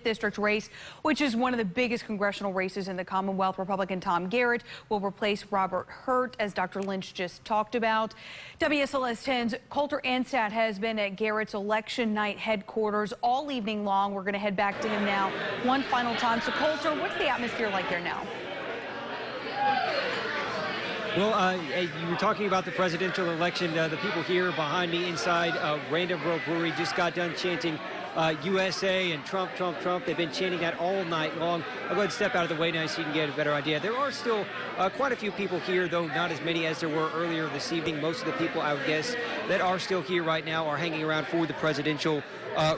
District race, which is one of the biggest congressional races in the Commonwealth. Republican Tom Garrett will replace Robert Hurt, as Dr. Lynch just talked about. WSLS 10's Coulter Anstat has been at Garrett's election night headquarters all evening long. We're going to head back to him now one final time. So, Coulter, what's the atmosphere like there now? Well, you were talking about the presidential election. The people here behind me inside Random World Brewery just got done chanting USA and Trump, Trump, Trump. They've been chanting that all night long. I'll go ahead and step out of the way now so you can get a better idea. There are still quite a few people here, though not as many as there were earlier this evening. Most of the people, I would guess, that are still here right now are hanging around for the presidential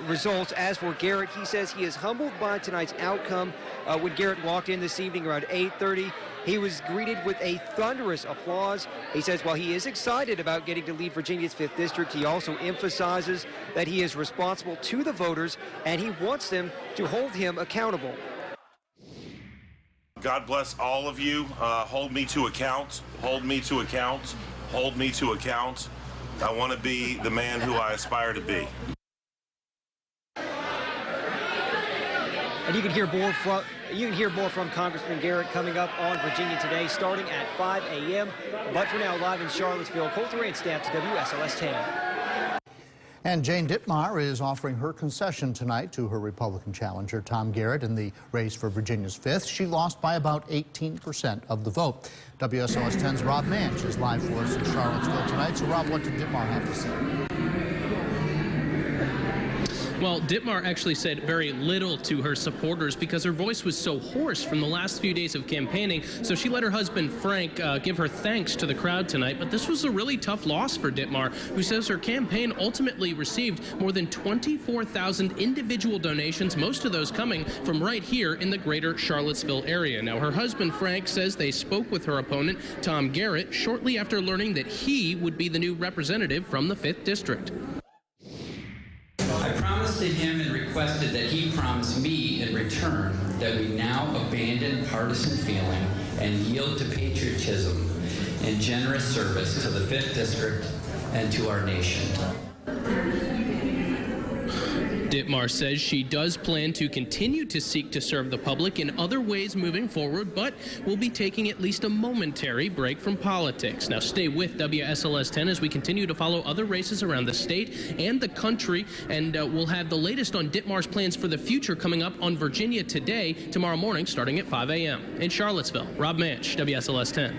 results. As for Garrett, he says he is humbled by tonight's outcome. When Garrett walked in this evening around 8:30, he was greeted with a thunderous applause. He says while he is excited about getting to lead Virginia's 5th District, he also emphasizes that he is responsible to the voters and he wants them to hold him accountable. God bless all of you. Hold me to account. Hold me to account. Hold me to account. I want to be the man who I aspire to be. And you can hear more from Congressman Garrett coming up on Virginia Today, starting at 5 a.m. But for now, live in Charlottesville, Coulter Anstat to WSLS 10. And Jane Dittmar is offering her concession tonight to her Republican challenger, Tom Garrett, in the race for Virginia's 5th. She lost by about 18% of the vote. WSLS 10's Rob Manch is live for us in Charlottesville tonight. So, Rob, what did Dittmar have to say? Well, Dittmar actually said very little to her supporters because her voice was so hoarse from the last few days of campaigning. So she let her husband, Frank, give her thanks to the crowd tonight. But this was a really tough loss for Dittmar, who says her campaign ultimately received more than 24,000 individual donations, most of those coming from right here in the greater Charlottesville area. Now, her husband, Frank, says they spoke with her opponent, Tom Garrett, shortly after learning that he would be the new representative from the 5th District. I promised to him and requested that he promise me in return that we now abandon partisan feeling and yield to patriotism and generous service to the 5th District and to our nation. Dittmar says she does plan to continue to seek to serve the public in other ways moving forward, but will be taking at least a momentary break from politics. Now stay with WSLS 10 as we continue to follow other races around the state and the country, and we'll have the latest on Dittmar's plans for the future coming up on Virginia Today tomorrow morning starting at 5 a.m. In Charlottesville, Rob Manch, WSLS 10.